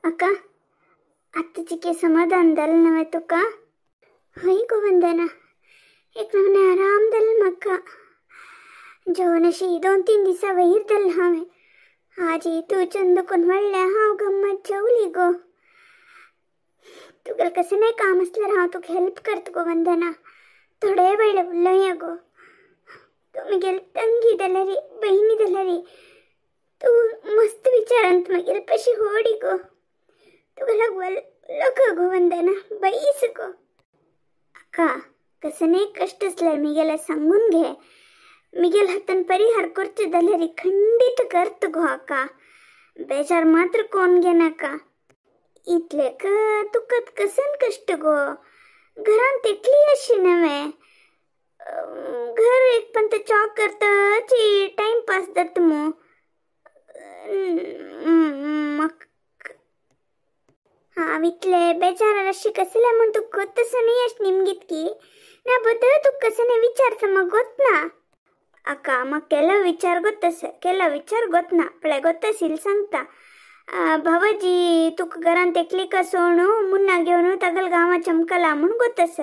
अक्का आत्ताची के समाधान झालं नव्हे तुका? होय गो वंदना, एक नमने आराम झालं मक्का. जेवणाशी 2-3 दिवसा वैर झालं हावे. आज तू चंदकून म्हणल्या हाव गम्मत जेवली गो. तुगल कसं नाही काम असलं राव तुक हेल्प करतो गो वंदना. थोडे वेळ उल्लय गो. तुम्ही गेल तंगी दलरी बहिणी दलरी तू मस्त विचारांत मगेल पशी होडी गो. तुला बोल लोक गो वंदना बैस गो. अक्का कसं नाही कष्ट असलं मिगेला सांगून घे. मिगेल हातन परिहार करते दलरी खंडित करत गो अक्का. बेजार मात्र कोण घे नका. इतले का तुकत कसन कष्ट गो. घरान तेकली अशी नव्हे. घर एक पण ते चॉक करताची टाइमपास दत मो. हा वितले बेचारा रशी कसले म्हण तू गोतस नाही अश निमगीत की ना बदल तू कसं नाही विचारत मग गोत ना. अक्का मग केला विचार गोत ना पळे गोतसील सांगता. भावाजी तुक घरान तेकली का सोणू मुन्ना घेऊन तगल गावा चमकला म्हणून गोतस.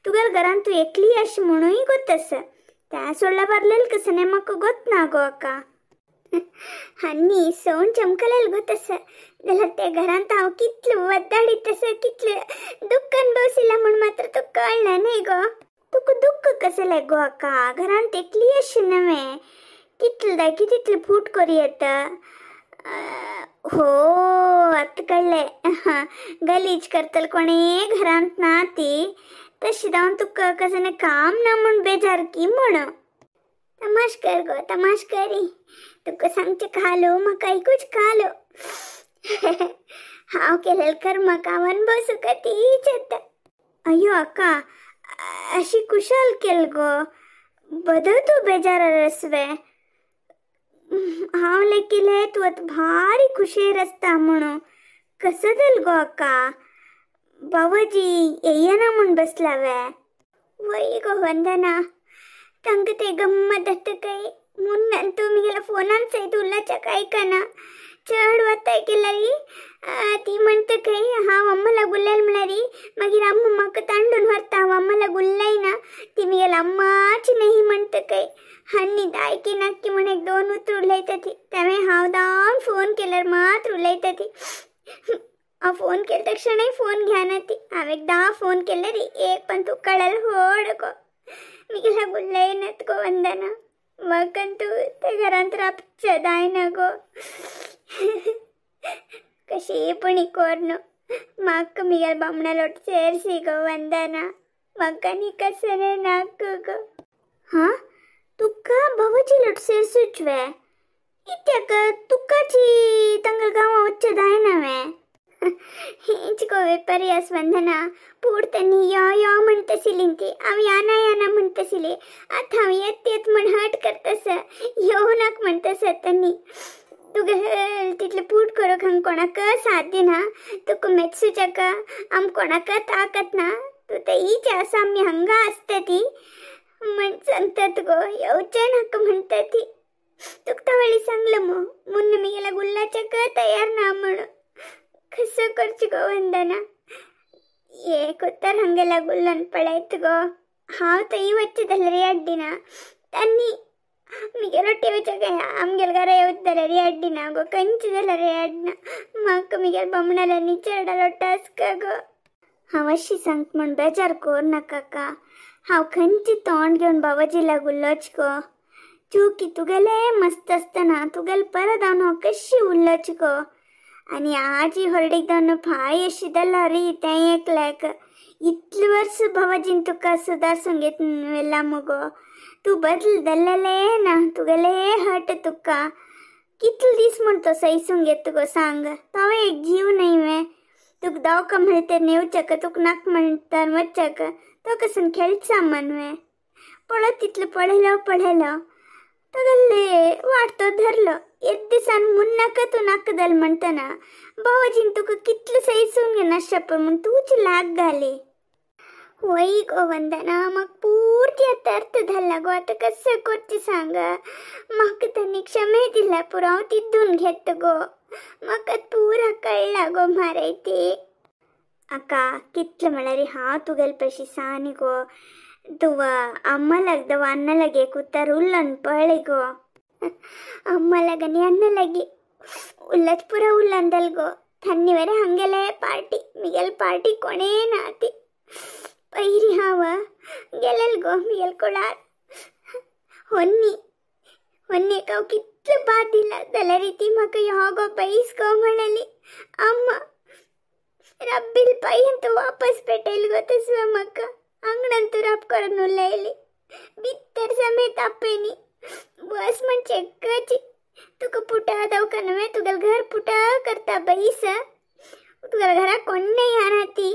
तुगल घरान तू एकली अशी म्हणूनही गोतस. त्या सोडला भरलेल कसं नाही मग गोत ना गो अक्का. हन्नी सोन चमकलेल गोतस. त्याला त्या घरांत हांव कितलं वद्दाडी तसं कितलं दुःख अनुभवसिला म्हणून मात्र तो कळलं नाही गो. तुक दुःख कसले गो अक्का. घरान तेकली अशी नव्हे. कितलं कितलं फूट करी येत. हो आता कळले. गलीज करतल कोणी घरांत ना ती तशी जाऊन तुका कसं नाही काम ना म्हणून बेजार की म्हण. तमाश कर गो तमाश करी. तुका सांगचे खालो मका ऐकूच खालो. हाव केलेल कर्म कावन बसू कधीच येत. अयो अक्का अशी कुशाल केल गो. बदल तू बेजार रसवे. हाव लेकिले तू आता भारी खुशी रस्ता म्हणून कसं दल गो अक्का. बाबाजी ये ना म्हणून बसलावे. वय गो वंदना तंग ते गम्मत दत्त काही मुन्न तुम्ही गेला फोनांच तुलाच्या काही कना चढ वाताय केलारी. ती म्हणते काही हा अम्माला गुल्लाल म्हणारी मागीर अम्मा मक तांडून वरता अम्माला गुल्लाई ना ती मी गेला अम्माची नाही म्हणते काही. हन्नी दायकी नक्की म्हण एक 2 उतर उलयता ती. त्यामुळे हाव दावन फोन केल्यावर मात्र उलयता ती. फोन केल्या तक्षणही फोन घ्या ना ती. हांव एक 10 फोन केले रे एक पण तू कळल होड गो. मी गेला गुल्लाई नत गो वंदना. मग तू त्या घरांत रापच्या दाय ना गो. कशी पण कोरनो माक मी गेल बामणा लोट सेरसी गो वंदना. मकानी कसं नाही नाक गो. हा तुका भावाची लोट सेरसूचवे इत्याक तुकाची तंगल गावा उच्च दाय नवे. हेच गो वेपारी वंदना. पुढतनी या म्हणतसिली ती आम्ही याना म्हणतसिले. आता हांव येत म्हण हट करतस येऊ नाक म्हणतस. तनी तुग तितले पूट करूक हांव कोणाक साथ दिना. तुका मेचसूच्याक आम कोणाक ताकत ना. तू तर हीच आसा आमी हांगा आसता ती म्हण सांगतात गो. येवचें नाका म्हणटा ती. तुका तावळी सांगलं मुन्न मी गेला गुल्लाच्याक तयार ना म्हणून. कसं करची गो वंदना. ये कोत्तर हंगेला गुल्लन पळयत गो. हाव तई वच्चे दलरी अड्डिना तन्नी मी गेलो टीव्हीच्या काय आमगेल घरा येऊत दलरी अड्डिना गो. कंची दलरी अड्डना मग मी गेल बमणाला निचरडालो टास्क गो. हांव अशी सांगत म्हण बेजार कोर नाका का. हांव खंयची तोंड घेवन बाबाजीला गुल्लोच गो. चुकी तुगेले मस्त असतना तुगेल परत हांव कशी उरलोच गो. आणि आजी हरडीक जावन फाय अशी दल्ला री तें एकल्याक. इतले वर्स भावाजीन तुका सुदारसून घेत वेला मुगो. तू बदल दल्लेले ना तुगेले हट तुका. कितले दीस म्हणतो सैसून घेत गो सांग. तो एक जीव नाही वे. तुक दावका म्हणते नेवचक तुक नाक म्हणतात वचक तो कसून खेळचा मनवे. पळत तितलं पळयलो तगल्ले वाटतो धरलो. एक दिसान मुन्नाक तू नाक दल म्हणतना बाबाजीन तुका कितलं सैसून घे नशप म्हण तूच लाग घाले. वय गो वंदना मग पूर्ती आता अर्थ झाला गो. आता कसं करची सांग. म्हाका त्यांनी क्षमे दिला पुराव तिथून घेत गो. म्हाका पुरा कळला गो मारायती. अक्का कितलं म्हळ्यार हांव तुगेल पैशी सानी गो. तुवा अम्मालाग दवा अन्नलागे कुत्तार उल्लन पळय गो. ಅಮ್ಮಲಗನಿ ಅನ್ನಲಗಿ ಉಲ್ಲಚ್ ಪುರ ಉಲ್ಲಂದಲ್ ಗೋ. ತನ್ನಿವರೆ ಹಂಗೆಲೆ ಪಾರ್ಟಿ ಮಿಗೆಲ್ ಪಾರ್ಟಿ ಕೊನೆ ನಾತಿ ಪೈರಿ ಹಾವ ಗೆಲಲ್ ಗೋ ಮಿಗೆಲ್ ಕೊಳಾರ್ ಹೊನ್ನಿ ಹೊನ್ನಿ ಕವ್ ಕಿತ್ಲು ಬಾದಿಲ್ಲ ದಲ ರೀತಿ ಮಕ ಯಾಗೋ ಬೈಸ್ಕೋ ಮಳಲಿ ಅಮ್ಮ ರಬ್ಬಿಲ್ ಪೈ ಅಂತ ವಾಪಸ್ ಪೆಟೆಲ್ ಗೊತ್ತಿಸುವ ಮಕ್ಕ ಅಂಗಡಂತೂ ರಬ್ಕೊರನುಲ್ಲ ಇಲ್ಲಿ ಬಿತ್ತರ ಸಮೇತ ಅಪ್ಪೇನಿ बस म्हणजे कची तुका पुटा दवाखाना तुगल घर पुटा करता बैस तुगल घरा कोण नाही आणती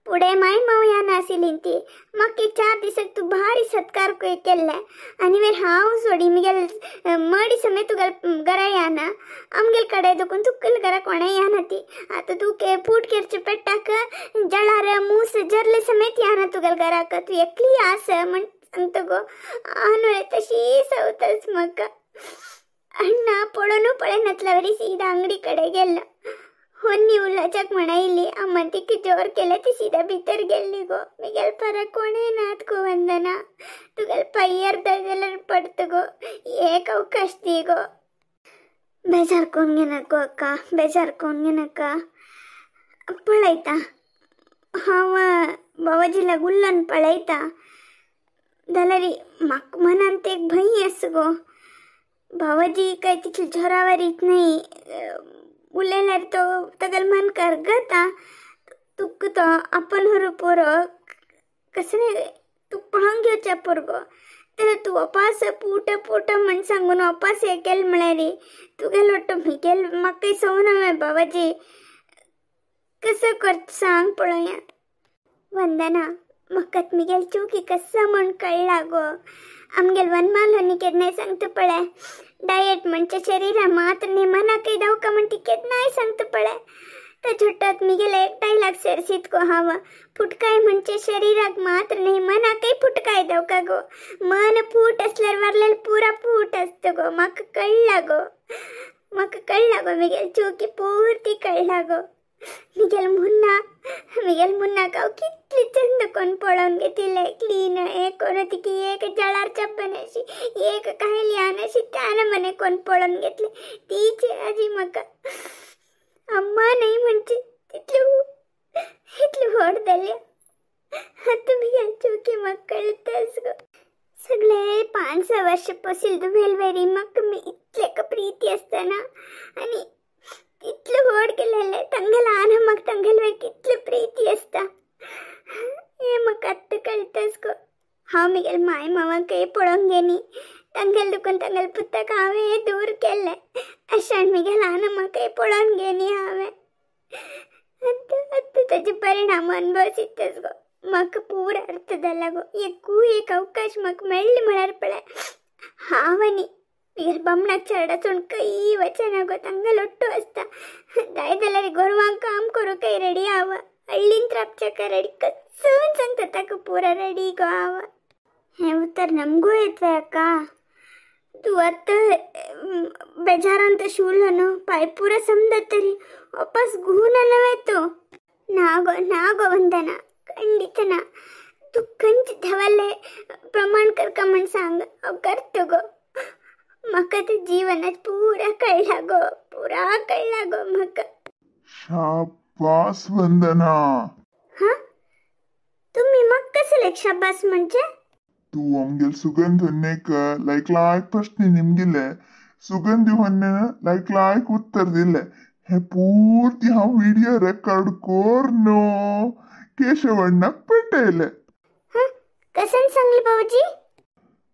पुढे माय माव या नासिलीन ती मग 4 दिवसात तू भारी सत्कार केलाय आणि वेळ हाव सोडी मिगेल मडी समय तुगल घरा याना आमगेल कडे दुकून तुकल घरा कोणा यानती आता तू के फूट केरचे पेटाक जळार मूस जरले समेत याना तुगल घरा का तू एकली आस म्हण सांगतो गो. आनुळे तशी सवतच मग अण्णा पळून पळेनतल्यावरी सीधा अंगडीकडे गेला. ಹೊನ್ನಿ ಉಲ್ಲಚಕ್ ಮಣೈಲಿ ಅಮ್ಮಂತಿಕ್ಕೆ ಜೋರ್ ಕೆಲತಿ ಸೀದಾ ಭೀतर गेली गो. मिगेल परा कोणे नात गो वंदना तुगल पैयर दजलर पडत गो. एक अवकाश दी गो. बेजार कोण घे नको अक्का बेजार कोण घे नका पळयता हांव बाबाजीला गुल्लन पळयता दलारी म्हाक मनांत एक भंय आस गो. बाबाजी काय तितली झोरावर येत नाही उलयल्यार तो तगल मन करगता तुक तो आपण हरू पोरो कसं तू पळोवंक घेवचें पोरगो तर तू अपास पूट पूट म्हण सांगून अपास हे केल म्हळ्यार तुगेल वाटो मिगेल म्हाका काही सवना बाबाजी कसं करता सांग पळोवया. वंदना म्हाका मिगेल चुकी कसा म्हण कळला गो. आमगेल वनमाल होनी केन्नाय सांगता पळय डायट म्हणजे शरीरा मात्र न्ही मना काही दवका म्हणटी केन्नाय सांगता पळय त्या छोट्यात मिगेल एक डायलॉग सेरसीत गो हांव फुटकाय म्हणजे शरीराक मात्र न्ही मना काही फुटकाय दवका गो. मन फूट असल्यार वारलेल पुरा फूट असतो गो. म्हाका कळला गो म्हाका कळला गो मिगेल चुकी पूर्ती कळला गो. मिगेल मुन्ना काव कितली चंद कोण पळोवन घेतिले क्लीन एक कोण तिकी एक जळार चप्पन अशी एक कायली आनशी त्यानं मने कोण पळोवन घेतले तीचे आजी म्हाका अम्मा नाही म्हणजे इतली व्हड जाली. आता मिगेल चुकी म्हाका कळतच गो. सगळे 5-6 वर्ष पसील वेलवेरी म्हाका मी इतले प्रीती असताना आणि इतलं व्हड केलेलं तंगल आन मग तंगल वे कितली प्रीती असता हे म्हाका आत्ता कळतच गो. हांव मिगेल माय मामा काही पळोवंक गेनी तंगल दुखून तंगल पुस्तक हांवें दूर केलें अशान मिगेल आन म्हाका पळोवन गेनी हांवें आत्ता ताचे परिणाम अनुभवसीतच गो. म्हाका पुरो अर्थ जाला गो. एक अवकाश म्हाका मेळ्ळी म्हळ्यार पळय हांव आनी मिगेल बामणाक चरडाचून कई वचना गो. तंगल ಒಟ್ಟು असता जाय जाल्यार गोरवांक काम करू काही रेडी हांव हळ्ळीन त्रापचेका रेडी कसून सांगता ताका पुरा रेडी गो हांव. हें उतर नमगू येतलें अक्का. तू आतां बेजारान तशी उरलो न्हू पांय पुरा समजत तरी वापस घुवना नव्हे तूं. ना गो वंदना खंडीत ना. तू खंयचे धवाले प्रमाण करका म्हण सांग हांव करता गो. म्हाका तर जीवनात पुरा कळला गो म्हाका. शाबास वंदना. हा तुम्ही म्हाका कसले शाबास म्हणजे तू आमगेल सुगंध ಹೊನ್ನೆಕ लायक ಪ್ರಶ್ನೆ ನಿಮ್ಗಿಲೆ ಸುಗಂಧಿ ಹೊನ್ನೆ लायक उत्तर दिले. हे पूर्ती हांव व्हिडिओ रेकॉर्ड करनो केशवण्णाक पेटयले. कसन सांगली बाबाजी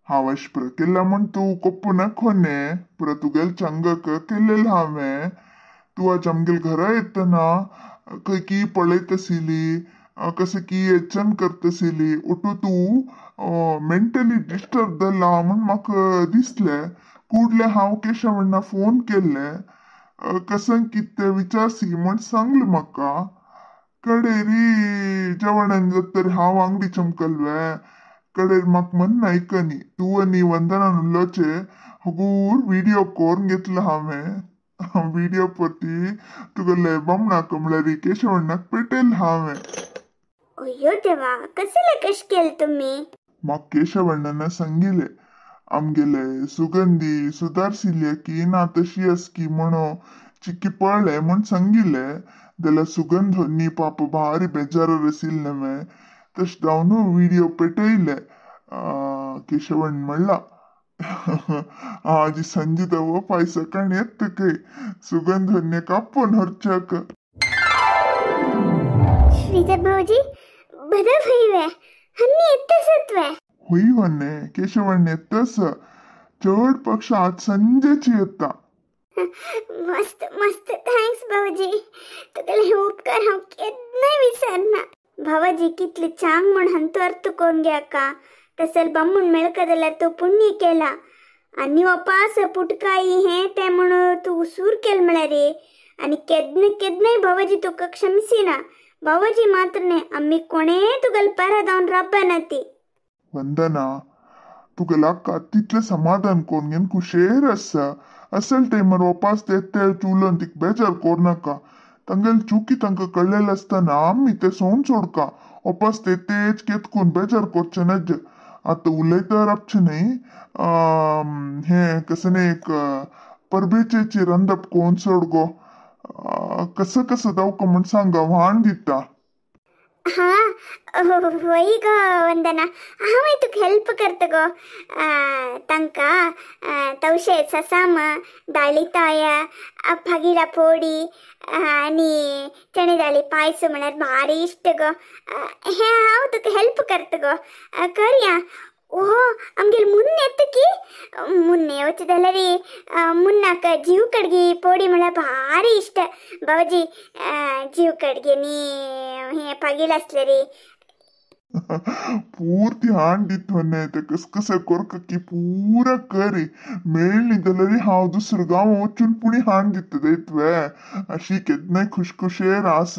हांव अश पुरा केला म्हण तू कोप्पूनक होने पुरा तुगेल चंगक केलेल हांवें. तू आज आमगेल घरा येतना खंय की पळयतसिली कसं की येचन करतसिली ओटू तू मेंटली डिस्टर्ब जाला म्हण म्हाका दिसलें. कुडले हांव केशवण्णा फोन केल्ले कसन कितें विचारसी म्हण सांगलें म्हाका. कडेरी जेवणान जातरी हांव अंगडी चमकल्वे कडेर म्हाका म्हणना आयकनी तू आनी वंदनान उरलोचे हगूर व्हिडिओ करून घेतलो हांवें व्हिडिओ परती तुगेले बामणाक म्हणल्यार केशवण्णाक पेटयल हांवें. अय्यो देवा, कसले कश केले तुम्ही? म्हाका केशवण्णान सांगिल्लें आमगेले सुगंधी सुदारसिल्ले की ना तशी आस की म्हणो चिक्की पळ्ळें म्हण सांगिल्लें जाल्यार सुगंध न्ही पाप भारी बेजारार आशिल्लें हांवें तशें जावन व्हिडिओ पेटयले. केशवण्ण म्हणला आज ಸಂಜಿದ ಪಾಯಸ ಕಣ್ ಎತ್ತಕ್ಕೆ ಸುಗಂಧನ್ನೇ ಕಪ್ಪನ್ ಹರ್ಚಕ. श्रीधर भाऊजी, बदल हुईवे, हन्नी एत्तसत्वे. हुईवन्ने केशवण्ण एत्तस चड पक्ष आज संजेची येता. मस्त मस्त, थँक्स भाऊजी. तुगेले उपकार हांव केन्नाय विसरना. भावाजी कितले चांग म्हण हंतो अर्थ कोण घेका. तसल बामूण मेळका जाल्यार तूं पुण्य केला. आनी वपास पुटकाई हे ते म्हणून तू उसूर केल म्हळ्यार रे. आनी केदनाय भावाजी तुका क्षमसिना. भावाजी मात्र न्ही, आम्ही कोणे तुगेल पारा जावन राबना ती. वंदना तुगेला का तितले समाधान कोण घेन कुशेर आसा. असल टायमार वपास ते चुलन तिक बेजार कोर नाका. तांगेल चुकी तांकां कळलेले आसतना आमी ते सोन सोडका. वपास तेच केतकून बेजार करचे नज. आता उलयता राबचे न्ही. हे कसं एक परबेचेची रंदप कोण सोड गो. कसं जावका म्हण सांगा व्हाण दिता. हा होई गो वंदना, हांव तुका हेल्प करता गो. तांका तवशे ससाम दाळी ताया फागिला पोडी आनी चणे दाळी पायस म्हळ्यार भारी इश्ट गो. हे हांव तुका हेल्प करता गो. करया. ओहो, आमगेर मुन्ने येता की. मुन्ने येवचे जाल्यार मुन्नाक जीव कडगी पोडी म्हळ्यार भारी इश्ट. बाबाजी जीव कडगे नी हे पागील आसले रे. ಪೂರ್ತಿ ಹಾಂಡಿತ್ತು ते कस कोरक की पूरा करी मेळ्ळी जाल्यार हांव दुसरं गांव वचून पुणी हांड दिता देतवे. अशी केदनाय खुशखुशेर आस.